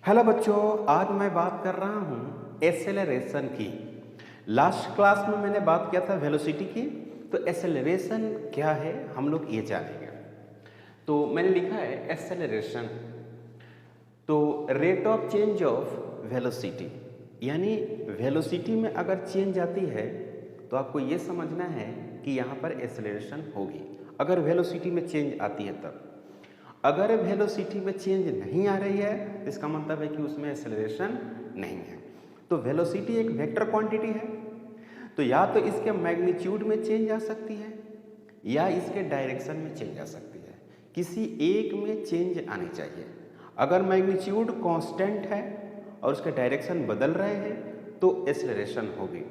Hello बच्चों, आज मैं बात कर रहा हूँ एसेलरेशन की। लास्ट क्लास में मैंने बात किया था वेलोसिटी की, तो एसेलरेशन क्या है हम लोग ये जानेंगे। तो मैंने लिखा है एसेलरेशन, तो rate of change of velocity, यानी वेलोसिटी में अगर चेंज आती है तो आपको ये समझना है कि यहाँ पर एसेलरेशन होगी। अगर वेलोसिटी में चेंज आती है तब, अगर वेलोसिटी में चेंज नहीं आ रही है तो इसका मतलब है कि उसमें एक्सेलरेशन नहीं है। तो वेलोसिटी एक वेक्टर क्वांटिटी है, तो या तो इसके मैग्नीट्यूड में चेंज आ सकती है या इसके डायरेक्शन में चेंज आ सकती है। किसी एक में चेंज आनी चाहिए। अगर मैग्नीट्यूड कांस्टेंट है और उसके डायरेक्शन बदल रहे हैं तो एक्सेलरेशन होगी।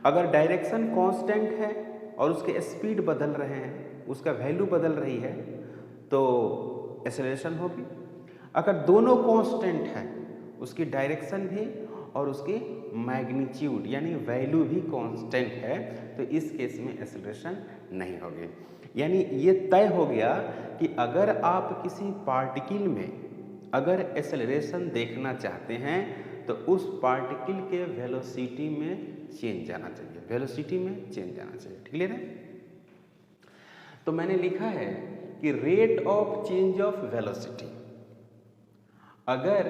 अगर डायरेक्शन कांस्टेंट है और उसके स्पीड बदल रहे हैं, उसका वैल्यू बदल रही है तो एक्सेलरेशन होगी। अगर दोनों कांस्टेंट है, उसकी डायरेक्शन भी और उसकी मैग्नीट्यूड यानी वैल्यू भी कांस्टेंट है, तो इस केस में एक्सेलरेशन नहीं होगी। यानी ये तय हो गया कि अगर आप किसी पार्टिकल में अगर एक्सेलरेशन देखना चाहते हैं तो उस पार्टिकल के वेलोसिटी में चेंज आना चाहिए, वेलोसिटी में चेंज आना चाहिए। क्लियर है? तो मैंने लिखा है कि rate of change of velocity, अगर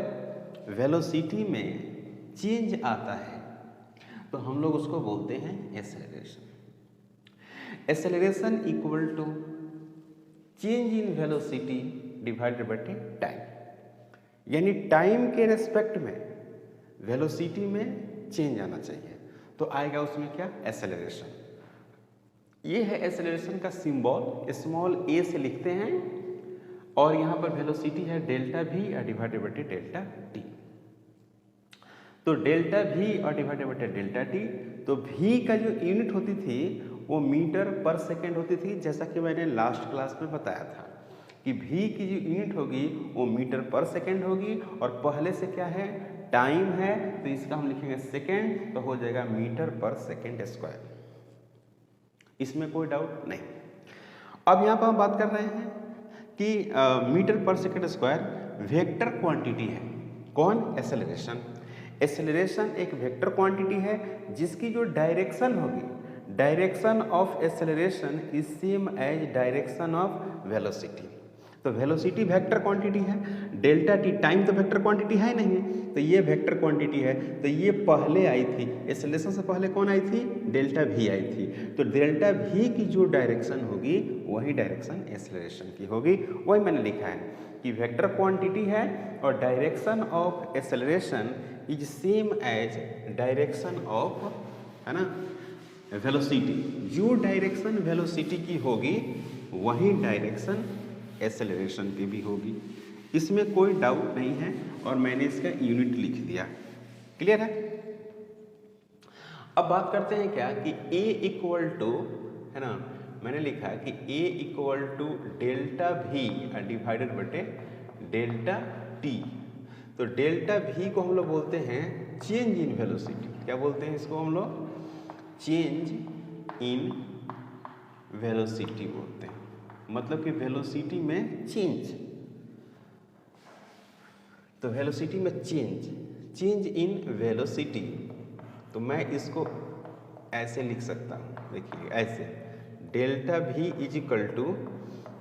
वेलोसिटी में चेंज आता है तो हम लोग उसको बोलते हैं acceleration. Acceleration equal to change in velocity divided by time, यानी टाइम के रेस्पेक्ट में वेलोसिटी में चेंज आना चाहिए तो आएगा उसमें क्या? एक्सेलरेशन। ये है एक्सेलरेशन का सिंबल, स्मॉल ए से लिखते हैं और यहाँ पर वेलोसिटी है डेल्टा वी और डिवाइडेड बाय डेल्टा टी। तो डेल्टा वी और डिवाइडेड बाय डेल्टा टी, तो वी का जो यूनिट होती थी वो मीटर पर सेकेंड होती थी, जैसा कि मैंने लास्ट क्लास में बताया था कि वी की जो यूनिट होगी वो मीटर पर सेकेंड होगी और पहले से क्या है? टाइम है, तो इसका हम लिखेंगे सेकेंड, तो हो जाएगा मीटर पर सेकेंड स्क्वायर। इसमें कोई डाउट नहीं। अब यहाँ पर हम बात कर रहे हैं कि मीटर पर सेकेंड स्क्वायर वेक्टर क्वांटिटी है। कौन? एक्सेलरेशन। एक्सेलरेशन एक वेक्टर क्वांटिटी है जिसकी जो डायरेक्शन होगी, direction of acceleration is same as direction of velocity. तो वेलोसिटी वेक्टर क्वांटिटी है, डेल्टा टी टाइम तो वेक्टर क्वांटिटी है नहीं, तो ये वेक्टर क्वांटिटी है। तो ये पहले आई थी, एक्सेलरेशन से पहले कौन आई थी? डेल्टा वी आई थी। तो डेल्टा वी की जो डायरेक्शन होगी वही डायरेक्शन एक्सेलरेशन की होगी। वही मैंने लिखा है कि वेक्टर क्वांटिटी है और direction of acceleration is same as direction of, है ना, वेलोसिटी। जो डायरेक्शन वेलोसिटी की होगी वही डायरेक्शन एक्सेलरेशन की भी होगी, इसमें कोई डाउट नहीं है और मैंने इसका यूनिट लिख दिया। क्लियर है? अब बात करते हैं क्या कि A इक्वल टू, है ना, मैंने लिखा है कि A equal to delta v divided बटे डेल्टा टी। तो डेल्टा वी को हम लोग बोलते हैं चेंज इन वेलोसिटी। क्या बोलते हैं इसको हम लोग? चेंज इन वेलोसिटी बोलते हैं, मतलब कि वेलोसिटी में चेंज। तो वेलोसिटी में चेंज, चेंज इन वेलोसिटी, तो मैं इसको ऐसे लिख सकता हूँ, देखिए ऐसे, delta v is equal to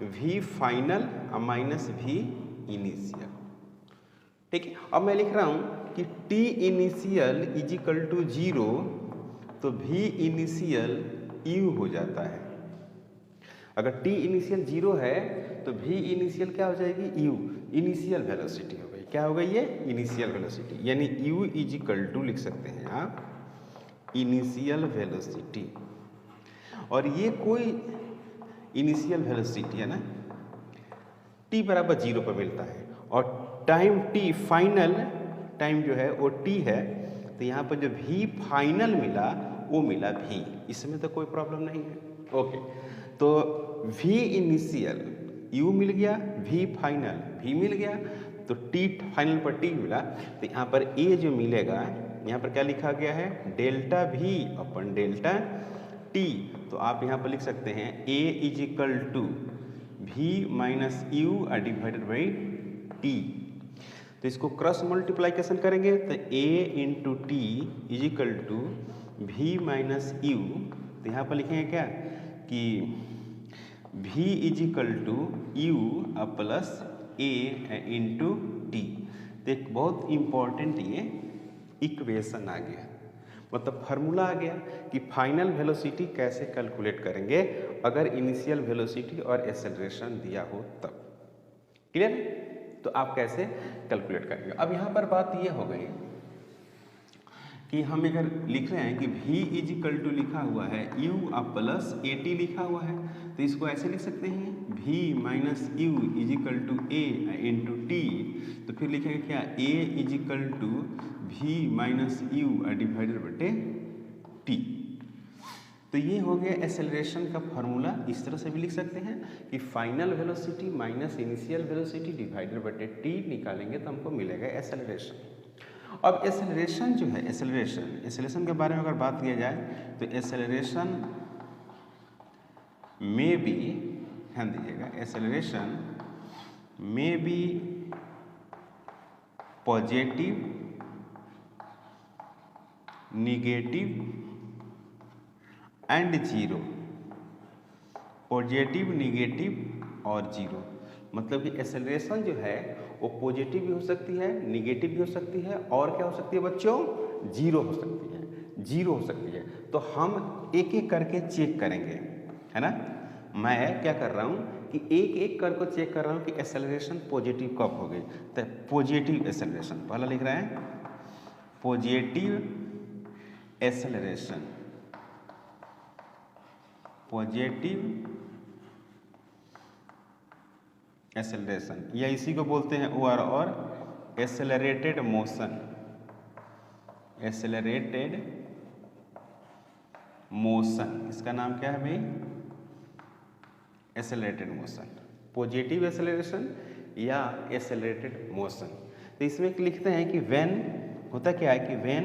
v final minus v initial. ठीक है? अब मैं लिख रहा हूँ कि t initial is equal to 0, तो वी इनिशियल यू हो जाता है। अगर टी इनिशियल 0 है तो वी इनिशियल क्या हो जाएगी? यू, इनिशियल वेलोसिटी हो गई। क्या हो गई ये? इनिशियल वेलोसिटी, यानी यू इज इक्वल टू लिख सकते हैं आप इनिशियल वेलोसिटी। और ये कोई इनिशियल वेलोसिटी है ना, टी बराबर 0 पर मिलता है और टाइम टी फाइनल टाइम जो है वो टी है, तो यहाँ पर जो वी फाइनल मिला वो मिला वी, इसमें तो कोई प्रॉब्लम नहीं है। ओके, तो वी इनिशियल यू मिल गया, वी फाइनल वी मिल गया, तो टी फाइनल पर टी मिला, तो यहाँ पर ए जो मिलेगा, यहाँ पर क्या लिखा गया है? Delta V upon delta T. तो आप यहाँ पर लिख सकते हैं A is equal to V minus you divided by T. तो इसको क्रॉस मल्टीप्लाइकेशन करेंगे तो a into T is equal to V minus U. तो यहाँ पर लिखेंगे क्या कि v is equal to you plus a into T. तो एक बहुत इम्पॉर्टेंट ये इक्वेशन आ गया, मतलब फार्मूला आ गया कि फाइनल वेलोसिटी कैसे कैलकुलेट करेंगे अगर इनिशियल वेलोसिटी और एक्सेलरेशन दिया हो तब। क्लियर? तो आप कैसे कैलकुलेट करेंगे। अब यहाँ पर बात ये हो गई कि हम अगर लिख रहे हैं कि v इज इक्वल टू लिखा हुआ है u प्लस ए टी लिखा हुआ है, तो इसको ऐसे लिख सकते हैं v minus u is equal to a into T. तो फिर लिखेंगे क्या a is equal to v minus you divided बटे टी। तो ये हो गया एक्सेलरेशन का फॉर्मूला। इस तरह से भी लिख सकते हैं कि final velocity minus initial velocity divided बटे टी निकालेंगे तो हमको मिलेगा एक्सेलरेशन। अब एक्सेलरेशन जो है, एक्सेलरेशन के बारे में अगर बात किया जाए तो एक्सेलरेशन में भी ध्यान दीजिएगा, एक्सेलरेशन में भी positive, negative and zero. Positive, negative और जीरो, मतलब कि एक्सेलरेशन जो है वो पॉजिटिव भी हो सकती है, निगेटिव भी हो सकती है और क्या हो सकती है बच्चों, जीरो हो सकती है, जीरो हो सकती है। तो हम एक एक करके चेक करेंगे, है ना। मैं क्या कर रहा हूँ कि एक एक करके चेक कर रहा हूँ कि एक्सेलरेशन पॉजिटिव कब हो गई। तो पॉजिटिव एक्सेलरेशन पहला लिख रहे हैं, पॉजिटिव एक्सेलरेशन, पॉजिटिव एक्सेलरेशन या इसी को बोलते हैं OR और एक्सेलरेटेड मोशन। एक्सेलरेटेड मोशन, इसका नाम क्या है भाई, एक्सेलरेटेड मोशन, पॉजिटिव एक्सेलरेशन या एक्सेलरेटेड मोशन। तो इसमें लिखते हैं कि व्हेन, होता क्या है कि when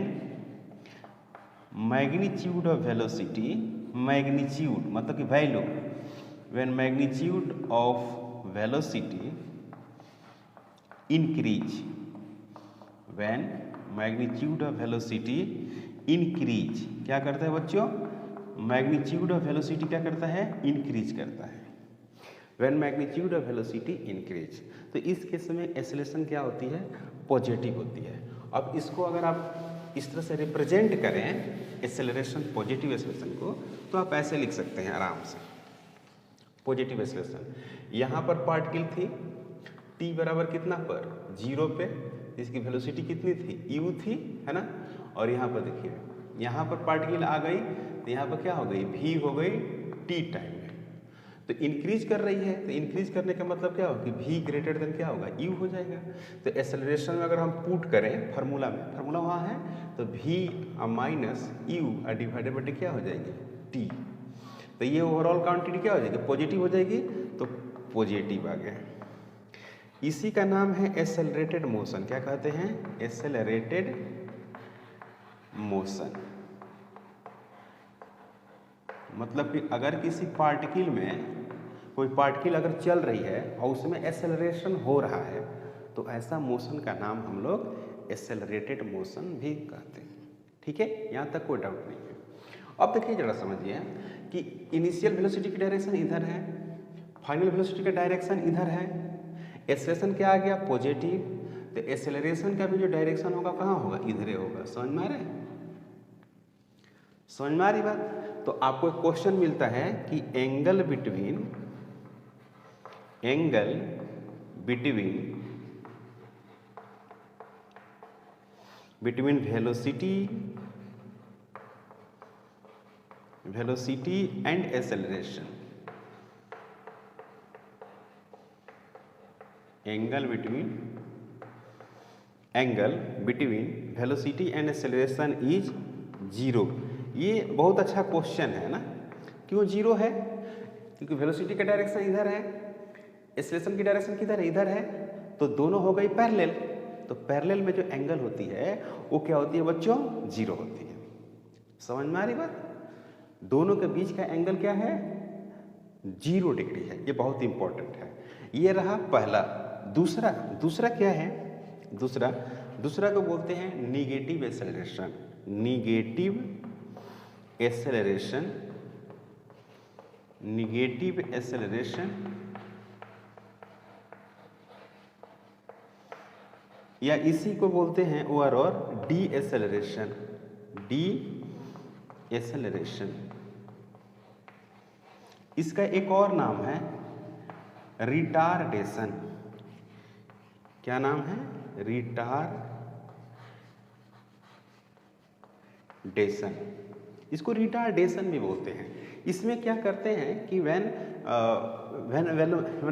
magnitude of velocity, magnitude मतलब कि value, when magnitude of velocity increase, when magnitude of velocity increase, क्या करता है बच्चों, magnitude of velocity क्या करता है, increase करता है। when magnitude of velocity increase, तो इस केस में एक्सेलरेशन क्या होती है, पॉजिटिव होती है। अब इसको अगर आप इस तरह से रिप्रेजेंट करें एक्सेलरेशन, पॉजिटिव एक्सेलरेशन को, तो आप ऐसे लिख सकते हैं आराम से, पॉजिटिव एक्सेलरेशन। यहाँ पर पार्टिकल थी t बराबर कितना पर, 0 पे, इसकी वेलोसिटी कितनी थी, u थी, है ना। और यहाँ पर देखिए, यहाँ पर पार्टिकल आ गई तो यहाँ पर क्या हो गई, v हो गई t टाइम में, तो इंक्रीज कर रही है। तो इंक्रीज करने का मतलब क्या होगा कि v ग्रेटर देन क्या होगा, u हो जाएगा। तो एक्सेलरेशन में अगर हम पुट करें फार्मूला में, फार्मूला वहाँ है, तो v माइनस यू डिवाइडेड बटे क्या हो जाएगी, t। तो ये ओवरऑल क्वांटिटी क्या हो जाएगी, पॉजिटिव हो जाएगी, तो पॉजिटिव आ गया। इसी का नाम है एक्सेलरेटेड मोशन। क्या कहते हैं, एक्सेलरेटेड मोशन। मतलब कि अगर किसी पार्टिकल में, कोई पार्टिकल अगर चल रही है और उसमें एक्सेलरेशन हो रहा है, तो ऐसा मोशन का नाम हम लोग एक्सेलरेटेड मोशन भी कहते हैं। ठीक है, यहाँ तक कोई डाउट नहीं है। अब देखिए जरा समझिए कि इनिशियल वेलोसिटी की डायरेक्शन इधर है, फाइनल वेलोसिटी का डायरेक्शन इधर है, एक्सेलरेशन क्या आ गया, पॉजिटिव। तो एक्सेलरेशन का भी जो डायरेक्शन होगा कहाँ होगा, इधरे होगा। समझ में आ रहा है, समझ में आ रही बात। तो आपको एक क्वेश्चन मिलता है कि angle between velocity and acceleration, angle between velocity and acceleration is 0। ये बहुत अच्छा क्वेश्चन है ना। क्यों 0 है, क्योंकि वेलोसिटी का डायरेक्शन इधर है, एक्सेलरेशन की डायरेक्शन किधर है, इधर है, तो दोनों हो गई पैरेलल। तो पैरेलल में जो एंगल होती है वो क्या होती है बच्चों, 0 होती है। समझ में आ रही बात। दोनों के बीच का एंगल क्या है, 0 डिग्री है। ये बहुत इंपॉर्टेंट है। ये रहा पहला। दूसरा क्या है, दूसरा को बोलते हैं निगेटिव एक्सेलरेशन। निगेटिव एक्सेलरेशन या इसी को बोलते हैं और डी एक्सेलरेशन। इसका एक और नाम है रिटार्डेशन। क्या नाम है? रिटार्डेशन। इसको रिटार्डेशन भी बोलते हैं। इसमें क्या करते हैं कि व्हेन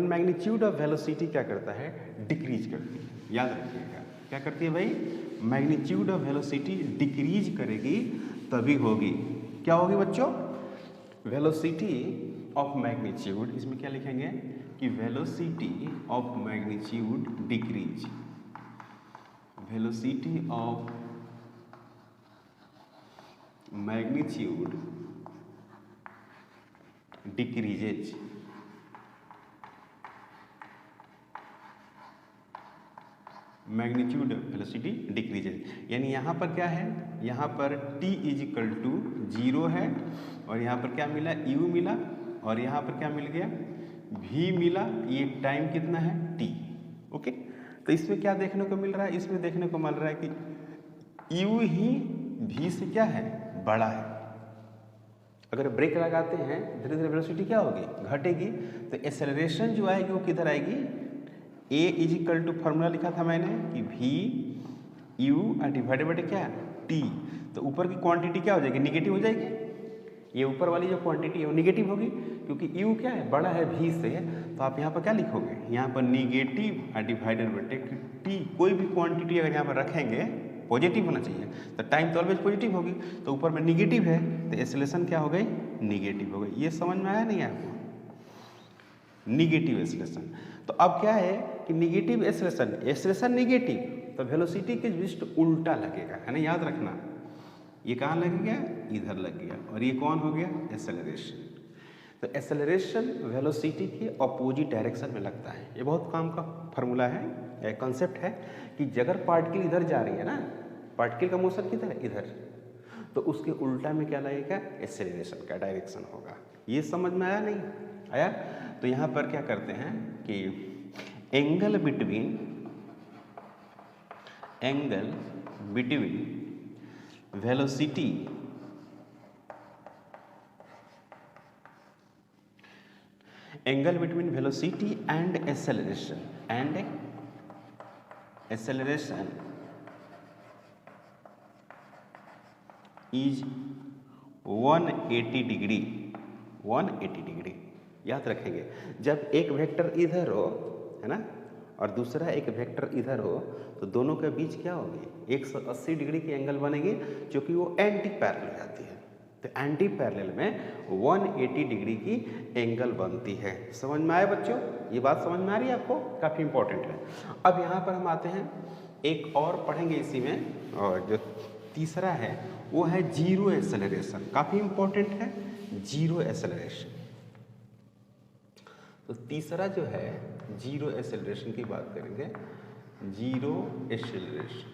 मैग्नीट्यूड ऑफ वेलोसिटी क्या करता है? डिक्रीज करती है। याद रखिएगा, क्या करती है भाई? मैग्नीट्यूड ऑफ वेलोसिटी डिक्रीज करेगी तभी होगी। क्या होगी बच्चों? वेलोसिटी ऑफ मैग्नीट्यूड, इसमें क्या लिखेंगे कि velocity of magnitude decrease. Velocity of magnitude decreases. Magnitude velocity decreases, यानी यहाँ पर क्या है? यहाँ पर t = 0 है और यहाँ पर क्या मिला? u मिला और यहाँ पर क्या मिल गया? v मिला। ये टाइम कितना है? t। ओके, तो इसमें क्या देखने को मिल रहा है? इसमें देखने को मिल रहा है कि u ही v से क्या है? बड़ा है। अगर ब्रेक लगाते हैं धीरे धीरे वेलोसिटी क्या होगी? घटेगी। तो एक्सेलरेशन जो आएगी वो किधर आएगी? a = फॉर्मूला लिखा था मैंने कि v u डिवाइडेड बाय क्या? t। तो ऊपर की क्वांटिटी क्या हो जाएगी? निगेटिव हो जाएगी। ये ऊपर वाली जो क्वांटिटी है वो निगेटिव होगी क्योंकि u क्या है? बड़ा है v से। तो आप यहाँ पर क्या लिखोगे? यहाँ पर निगेटिव डिवाइडेड बाय t। कोई भी क्वांटिटी अगर यहाँ पर रखेंगे पॉजिटिव होना चाहिए, तो टाइम तो ऑलवेज पॉजिटिव होगी। तो ऊपर में निगेटिव है तो एक्सेलरेशन क्या हो गई? निगेटिव हो गई। ये समझ में आया नहीं आपको? Negative acceleration. तो अब क्या है कि निगेटिव एक्सेलरेशन निगेटिव, तो वेलोसिटी के जस्ट उल्टा लगेगा, है ना? याद रखना, ये कहाँ लग गया? इधर लग गया। और ये कौन हो गया? एक्सेलरेशन। तो एक्सेलरेशन वेलोसिटी के अपोजिट डायरेक्शन में लगता है। ये बहुत काम का फॉर्मूला है, कॉन्सेप्ट है कि अगर पार्टिकल इधर जा रही है ना, पार्टिकल का मोशन किधर है? इधर, तो उसके उल्टा में क्या लगेगा? एक्सेलरेशन का डायरेक्शन होगा। ये समझ में आया नहीं आया? तो यहाँ पर क्या करते हैं कि angle between velocity and acceleration is 180 degree. याद रखेंगे, जब एक वेक्टर इधर हो, है ना, और दूसरा एक वेक्टर इधर हो, तो दोनों के बीच क्या होगी? 180 डिग्री की एंगल बनेगी, क्योंकि वो एंटी पैरेलल जाती है। तो एंटी पैरेलल में 180 डिग्री की एंगल बनती है। समझ में आया बच्चों? ये बात समझ में आ रही है आपको? काफ़ी इंपॉर्टेंट है। अब यहाँ पर हम आते हैं, एक और पढ़ेंगे इसी में, और जो तीसरा है वो है जीरो एक्सेलरेशन। काफ़ी इंपॉर्टेंट है जीरो एक्सेलरेशन। तो तीसरा जो है जीरो एक्सेलरेशन की बात करेंगे। जीरो एक्सेलरेशन,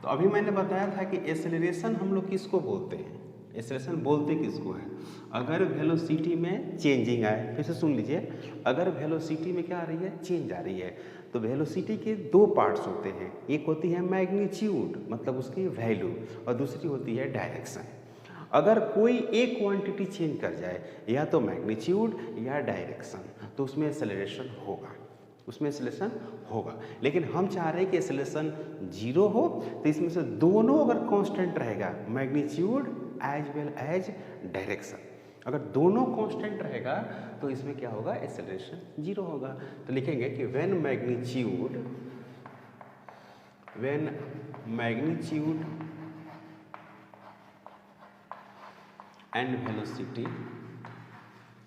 तो अभी मैंने बताया था कि एक्सेलरेशन हम लोग किसको बोलते हैं? एक्सेलरेशन बोलते किसको है? अगर वेलोसिटी में चेंजिंग आए, फिर से सुन लीजिए, अगर वेलोसिटी में क्या आ रही है? चेंज आ रही है, तो वेलोसिटी के दो पार्ट्स होते हैं। एक होती है मैग्नीट्यूड, मतलब उसकी वैल्यू, और दूसरी होती है डायरेक्शन। अगर कोई एक क्वांटिटी चेंज कर जाए, या तो मैग्नीट्यूड या डायरेक्शन, तो उसमें एक्सेलरेशन होगा। लेकिन हम चाह रहे हैं कि एक्सेलरेशन जीरो हो, तो इसमें से दोनों अगर कांस्टेंट रहेगा, magnitude as well as direction, अगर दोनों कांस्टेंट रहेगा तो इसमें क्या होगा? एक्सेलरेशन जीरो होगा। तो लिखेंगे कि when magnitude and velocity,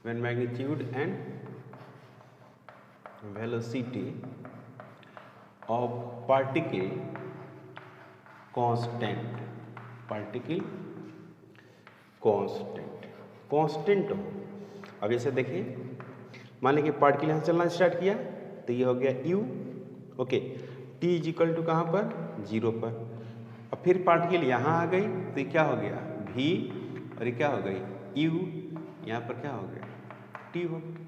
when magnitude and velocity of particle constant हो। अब इसे देखिए, मान लीजिए पार्टिकल यहाँ चलना स्टार्ट किया तो ये हो गया u, okay. t is equal to कहाँ पर, 0 पर। और फिर पार्टिकल यहाँ आ गई तो ये क्या हो गया v, और ये क्या हो गई u, यहाँ पर क्या हो गया t हो गया,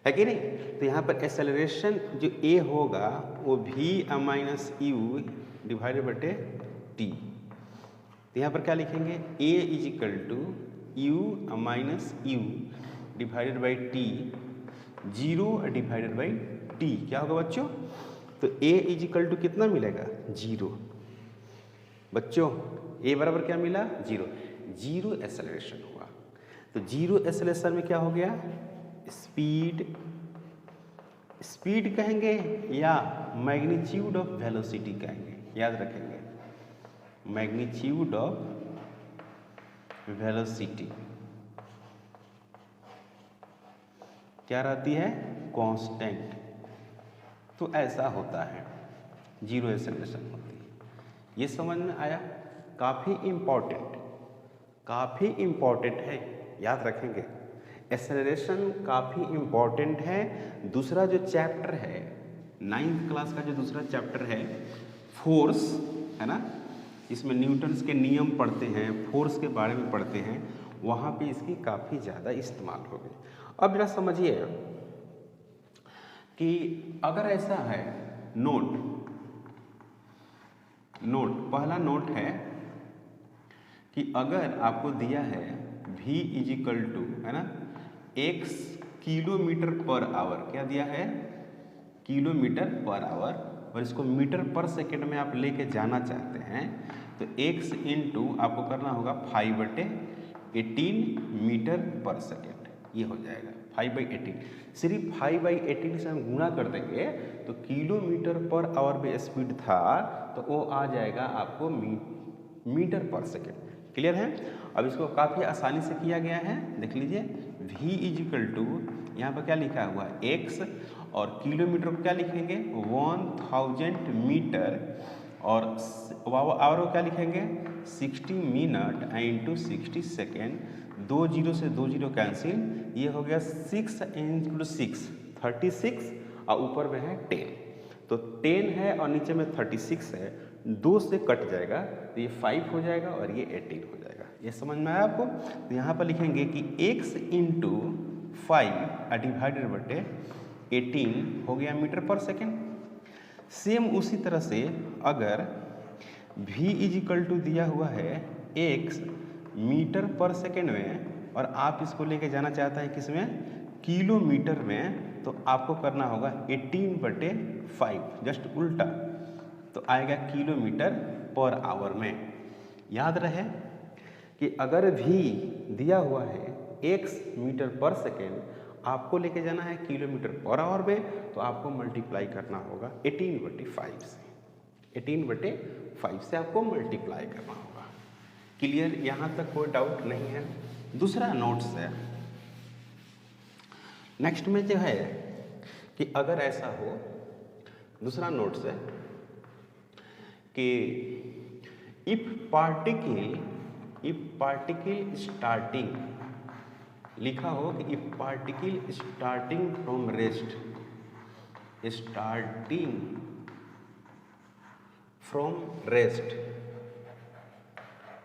है कि नहीं। तो यहाँ पर एक्सेलरेशन जो a होगा वो v माइनस u डिवाइडेड बटे t। तो यहाँ पर क्या लिखेंगे, a is equal to u minus u divided by t, 0 divided by t. क्या होगा बच्चों, तो a इज इक्वल टू कितना मिलेगा 0। बच्चों a बराबर क्या मिला 0, 0 एक्सेलरेशन हुआ। तो 0 एक्सेलरेशन में क्या हो गया, स्पीड, स्पीड कहेंगे या मैग्नीट्यूड ऑफ वेलोसिटी कहेंगे, याद रखेंगे मैग्नीट्यूड ऑफ वेलोसिटी क्या रहती है, कांस्टेंट। तो ऐसा होता है, 0 एक्सेलरेशन होती है। ये समझ में आया, काफ़ी इम्पॉर्टेंट है, याद रखेंगे एक्सेलरेशन काफ़ी इम्पॉर्टेंट है। दूसरा जो चैप्टर है 9th क्लास का, जो दूसरा चैप्टर है फोर्स, है ना, इसमें न्यूटन्स के नियम पढ़ते हैं, फोर्स के बारे में पढ़ते हैं, वहाँ पे इसकी काफ़ी ज़्यादा इस्तेमाल हो गई। अब जरा समझिए कि अगर ऐसा है नोट, पहला नोट है कि अगर आपको दिया है v इज इक्वल टू, है ना, x किलोमीटर पर आवर, क्या दिया है किलोमीटर पर आवर, और इसको मीटर पर सेकेंड में आप लेके जाना चाहते हैं तो x इंटू आपको करना होगा 5/18 मीटर पर सेकेंड, ये हो जाएगा 5/18। सिर्फ 5/18 से हम गुणा कर देंगे तो किलोमीटर पर आवर में स्पीड था तो वो आ जाएगा आपको मीटर पर सेकेंड। क्लियर है। अब इसको काफ़ी आसानी से किया गया है, देख लीजिए v इज इक्वल टू, यहाँ पर क्या लिखा हुआ है x, और किलोमीटर को क्या लिखेंगे 1000 मीटर, और आवर को क्या लिखेंगे 60 मिनट इंटू 60 सेकेंड, 2 0 से 2 0 कैंसिल, ये हो गया 6 इंटू 6 36, और ऊपर में है 10, तो 10 है और नीचे में 36 है, 2 से कट जाएगा तो ये 5 हो जाएगा और ये 18 हो जाएगा। ये समझ में आया आपको। तो यहाँ पर लिखेंगे कि x इंटू 5 डिवाइडेड बटे 18 हो गया मीटर पर सेकेंड। सेम उसी तरह से अगर v इज इक्वल टू दिया हुआ है x मीटर पर सेकेंड में, और आप इसको लेके जाना चाहता है किसमें किलोमीटर में, तो आपको करना होगा 18/5, जस्ट उल्टा, तो आएगा किलोमीटर पर आवर में। याद रहे कि अगर v दिया हुआ है x मीटर पर सेकेंड, आपको लेके जाना है किलोमीटर पर आवर में, तो आपको मल्टीप्लाई करना होगा 18/5 से, 18/5 से आपको मल्टीप्लाई करना होगा। क्लियर, यहाँ तक कोई डाउट नहीं है। दूसरा नोट्स है, नेक्स्ट में जो है कि अगर ऐसा हो, दूसरा नोट्स है कि इफ पार्टिकल स्टार्टिंग, लिखा हो कि if particle starting from rest,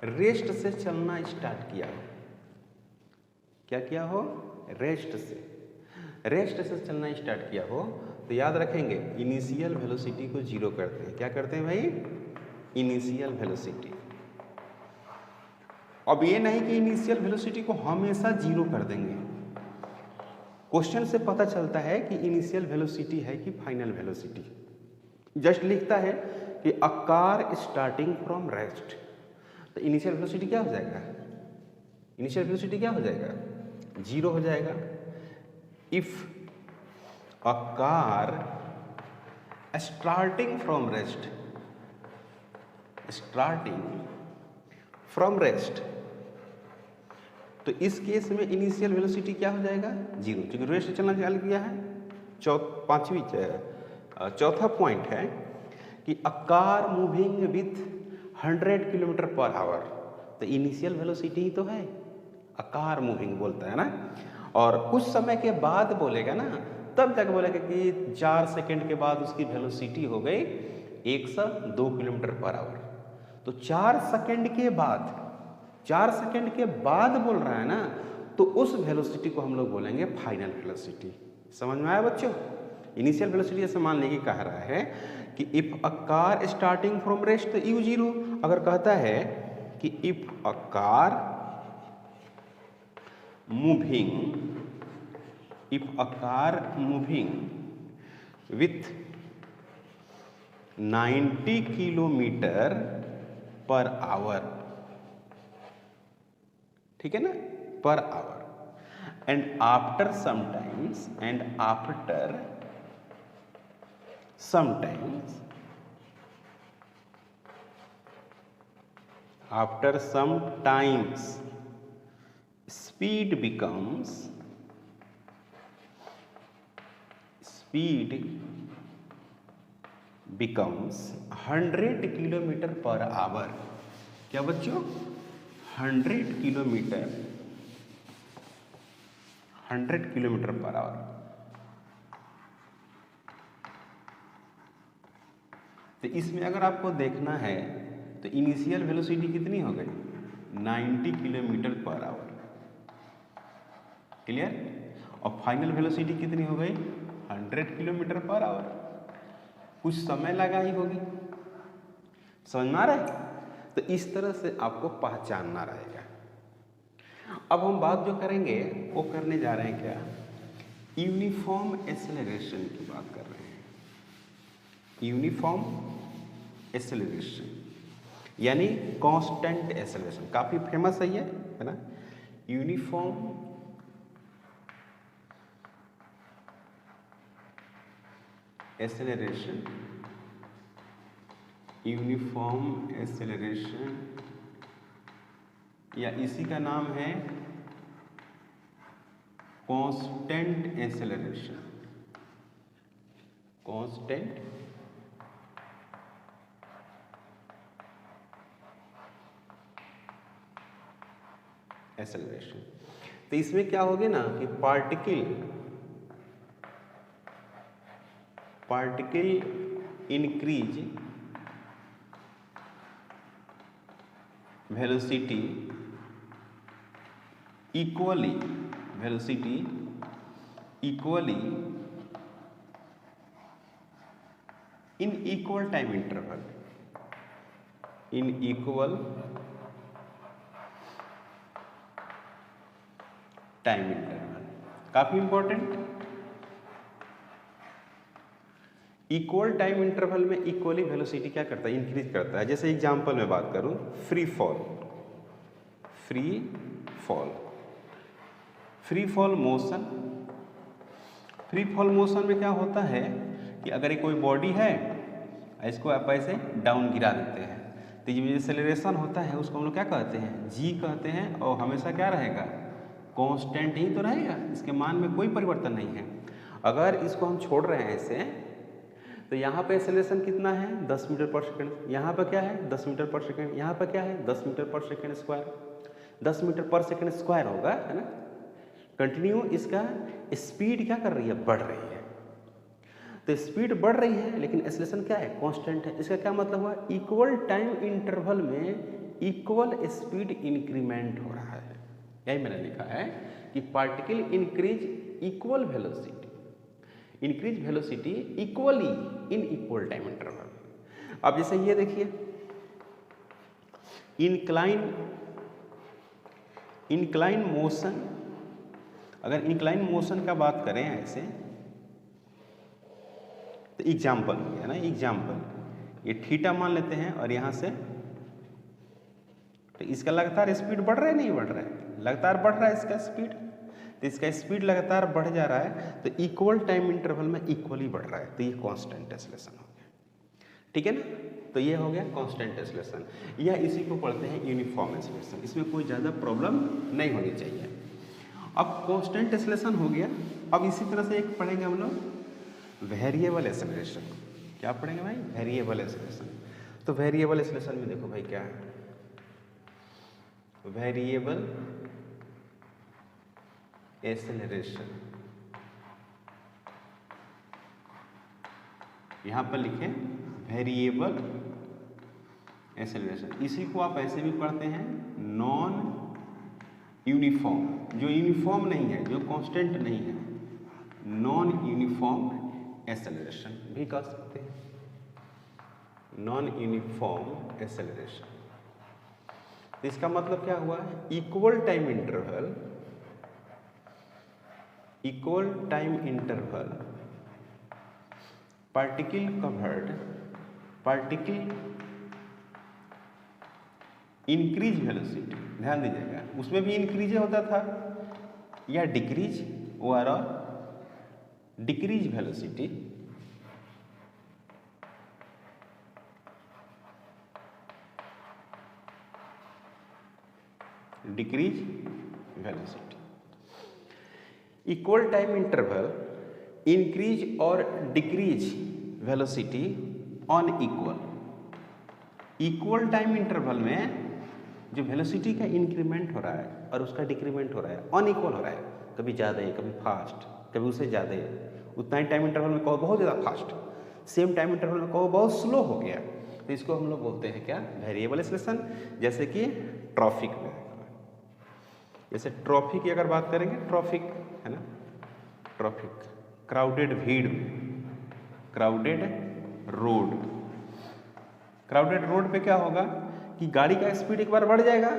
rest से चलना स्टार्ट किया हो, क्या किया हो, रेस्ट से चलना स्टार्ट किया हो, तो याद रखेंगे इनिशियल वेलोसिटी को 0 करते हैं। क्या करते हैं भाई, इनिशियल वेलोसिटी। अब ये नहीं कि इनिशियल वेलोसिटी को हमेशा 0 कर देंगे, क्वेश्चन से पता चलता है कि इनिशियल वेलोसिटी है कि फाइनल वेलोसिटी। जस्ट लिखता है कि a car starting from rest, तो इनिशियल वेलोसिटी क्या हो जाएगा, इनिशियल वेलोसिटी क्या हो जाएगा 0 हो जाएगा। If a car starting from rest, तो इस केस में इनिशियल वेलोसिटी क्या हो जाएगा 0, क्योंकि रेस्ट चलना चालू किया है। चौथा पॉइंट है कि a car moving with 100 kilometre per hour, तो इनिशियल वेलोसिटी ही तो है, अ कार मूविंग बोलता है ना। और कुछ समय के बाद बोलेगा ना, तब जाके बोलेगा कि 4 सेकंड के बाद उसकी वेलोसिटी हो गई 102 किलोमीटर पर आवर। तो 4 सेकंड के बाद, 4 सेकंड के बाद बोल रहा है ना, तो उस वेलोसिटी को हम लोग बोलेंगे फाइनल वेलोसिटी। समझ में आया बच्चों? इनिशियल वेलोसिटी जैसे मान लीजिए कह रहा है कि if a car starting from rest u0, अगर कहता है कि if a car moving with 90 kilometre per hour, ठीक है ना, per hour, and after sometimes speed becomes 100 kilometre per hour. क्या बच्चों? 100 किलोमीटर पर आवर। तो इसमें अगर आपको देखना है तो इनिशियल वेलोसिटी कितनी हो गई? 90 किलोमीटर पर आवर। क्लियर? और फाइनल वेलोसिटी कितनी हो गई? 100 किलोमीटर पर आवर। कुछ समय लगा ही होगी। समझ में आ रहा है? तो इस तरह से आपको पहचानना रहेगा। अब हम बात जो करेंगे वो करने जा रहे हैं क्या? यूनिफॉर्म एक्सेलरेशन की बात कर रहे हैं। यूनिफॉर्म एक्सेलरेशन यानी कांस्टेंट एक्सेलरेशन, काफी फेमस है ये, है ना? यूनिफॉर्म एक्सेलरेशन, यूनिफॉर्म एक्सेलरेशन, या इसी का नाम है कांस्टेंट एक्सेलरेशन। Constant acceleration. तो इसमें क्या होगी ना कि particle increase velocity equally in equal time interval, काफी इंपॉर्टेंट। इक्वल टाइम इंटरवल में इक्वली वेलोसिटी क्या करता है? इंक्रीज करता है। जैसे एग्जांपल में बात करूं, फ्री फॉल मोशन में क्या होता है कि अगर ये कोई बॉडी है, इसको आप ऐसे डाउन गिरा देते हैं, तो ये जो एक्सेलरेशन होता है उसको हम लोग क्या कहते हैं? जी कहते हैं। और हमेशा क्या रहेगा? कांस्टेंट ही तो रहेगा, इसके मान में कोई परिवर्तन नहीं है। अगर इसको हम छोड़ रहे हैं ऐसे, तो यहाँ पे एक्सेलरेशन कितना है? 10 मीटर पर सेकंड। यहाँ पर क्या है? 10 मीटर पर सेकंड। यहाँ पर क्या है? 10 मीटर पर सेकंड स्क्वायर। 10 मीटर पर सेकंड स्क्वायर होगा, है ना? कंटिन्यू इसका स्पीड क्या कर रही है? बढ़ रही है। तो स्पीड बढ़ रही है लेकिन एक्सेलरेशन क्या है? कांस्टेंट है। इसका क्या मतलब हुआ? इक्वल टाइम इंटरवल में इक्वल स्पीड इंक्रीमेंट हो रहा है। यही मैंने लिखा है कि particle increase equal velocity equally in equal time interval. अब जैसे ये देखिए, इंक्लाइन मोशन, अगर इंक्लाइन मोशन का बात करें ऐसे, तो एग्जाम्पल हो गया ना, एग्जाम्पल, ये थीटा मान लेते हैं और यहां से तो इसका लगातार स्पीड बढ़ रहा है, नहीं बढ़ रहा है? लगातार बढ़ रहा है इसका स्पीड। तो इसका स्पीड लगातार बढ़ जा रहा है, तो इक्वल टाइम इंटरवल में इक्वली बढ़ रहा है, तो ये कांस्टेंट एक्सेलरेशन हो गया। ठीक है ना? तो ये हो गया कांस्टेंट एक्सेलरेशन, या इसी को पढ़ते हैं यूनिफॉर्म एक्सेलरेशन। इसमें कोई ज़्यादा प्रॉब्लम नहीं होनी चाहिए। अब कांस्टेंट एक्सेलरेशन हो गया। अब इसी तरह से एक पढ़ेंगे हम लोग वेरिएबल एक्सेलरेशन। क्या पढ़ेंगे भाई? Variable acceleration. तो वेरिएबल एक्सेलरेशन में देखो भाई क्या है, वेरिएबल एक्सेलरेशन, यहां पर लिखें वेरिएबल एक्सेलरेशन। इसी को आप ऐसे भी पढ़ते हैं नॉन यूनिफॉर्म, जो यूनिफॉर्म नहीं है, जो कांस्टेंट नहीं है, नॉन यूनिफॉर्म एक्सेलरेशन भी कह सकते हैं, नॉन यूनिफॉर्म एक्सेलरेशन। तो इसका मतलब क्या हुआ? Equal time interval, equal time interval particle covered, particle increase velocity, ध्यान दीजिएगा उसमें भी इंक्रीज होता था या decrease, overall decrease velocity, decrease velocity. Equal time interval increase और decrease velocity on equal, equal time interval में जो वेलोसिटी का इंक्रीमेंट हो रहा है और उसका डिक्रीमेंट हो रहा है ऑन इक्वल हो रहा है, कभी ज़्यादा है कभी फास्ट, कभी उससे ज़्यादा है, उतना ही टाइम इंटरवल में कहो बहुत ज़्यादा फास्ट, सेम टाइम इंटरवल में कहो बहुत स्लो हो गया, तो इसको हम लोग बोलते हैं क्या? Variable acceleration. जैसे कि ट्रैफिक में, जैसे ट्रैफिक की अगर बात करेंगे, ट्रैफिक है ना, ट्रैफिक क्राउडेड भीड़ में, क्राउडेड रोड, क्राउडेड रोड पे क्या होगा कि गाड़ी का स्पीड एक बार बढ़ जाएगा,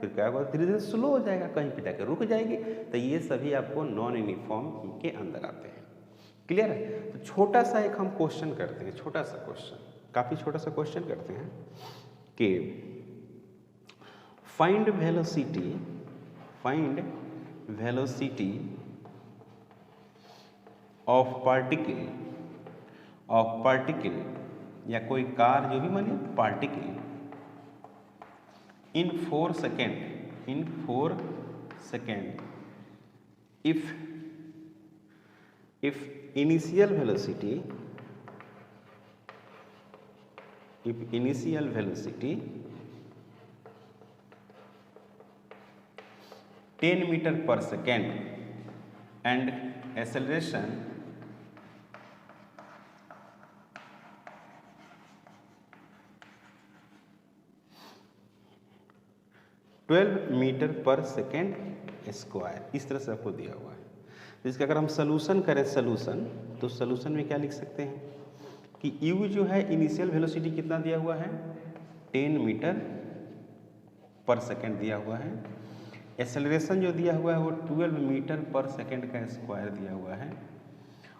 फिर क्या होगा धीरे धीरे स्लो हो जाएगा, कहीं पे जाकर रुक जाएगी। तो ये सभी आपको नॉन यूनिफॉर्म के अंदर आते हैं। क्लियर है? तो छोटा सा एक हम क्वेश्चन करते हैं, छोटा सा क्वेश्चन, काफी छोटा सा क्वेश्चन करते हैं कि find velocity, find velocity of particle, of particle या कोई कार जो भी मानिए particle in 4 second, in 4 second, if initial velocity, if initial velocity 10 meter per second and acceleration 12 metre पर सेकेंड स्क्वायर, इस तरह से आपको दिया हुआ है। जिसका अगर हम सलूशन करें, सलूशन, तो सलूशन में क्या लिख सकते हैं कि u जो है इनिशियल वेलोसिटी कितना दिया हुआ है 10 मीटर पर सेकेंड दिया हुआ है, एक्सेलरेशन जो दिया हुआ है वो 12 मीटर पर सेकेंड का स्क्वायर दिया हुआ है,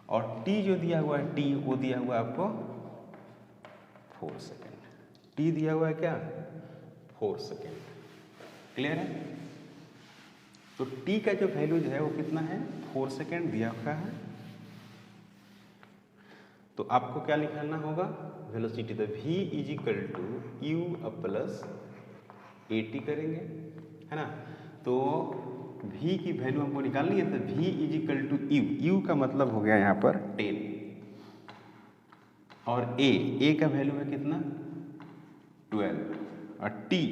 और t जो दिया हुआ है t वो दिया हुआ है आपको 4 सेकेंड, t दिया हुआ है क्या 4 सेकेंड। क्लियर है? तो t का जो वैल्यू जो है वो कितना है 4 सेकेंड दिया हुआ है। तो आपको क्या लिखना होगा वेलोसिटी, तो v is equal to you plus a t करेंगे, है ना। तो v की वैल्यू हमको निकालनी है, तो v is equal to u, u का मतलब हो गया यहाँ पर 10, और a का वैल्यू है कितना 12, और t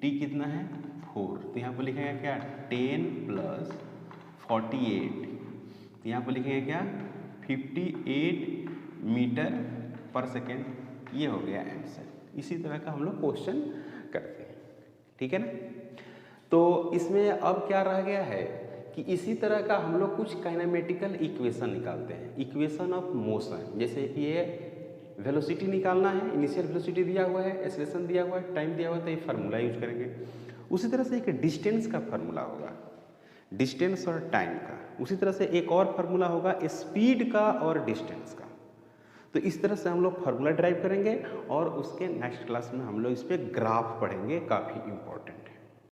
कितना है 4, तो यहाँ पर लिखेंगे क्या 10 प्लस 48, तो यहाँ पर लिखेंगे क्या 58 मीटर पर सेकेंड, ये हो गया आंसर। इसी तरह का हम लोग क्वेश्चन करते हैं, ठीक है ना। तो इसमें अब क्या रह गया है कि इसी तरह का हम लोग कुछ काइनेमेटिकल इक्वेशन निकालते हैं, इक्वेशन ऑफ मोशन। जैसे कि ये वेलोसिटी निकालना है, इनिशियल वेलोसिटी दिया हुआ है, एक्सेलरेशन दिया हुआ है, टाइम दिया हुआ है, तो ये फार्मूला यूज करेंगे। उसी तरह से एक डिस्टेंस का फार्मूला होगा, डिस्टेंस और टाइम का। उसी तरह से एक और फार्मूला होगा स्पीड का और डिस्टेंस का। तो इस तरह से हम लोग फार्मूला ड्राइव करेंगे, और उसके नेक्स्ट क्लास में हम लोग इस पर ग्राफ पढ़ेंगे, काफ़ी इंपॉर्टेंट है।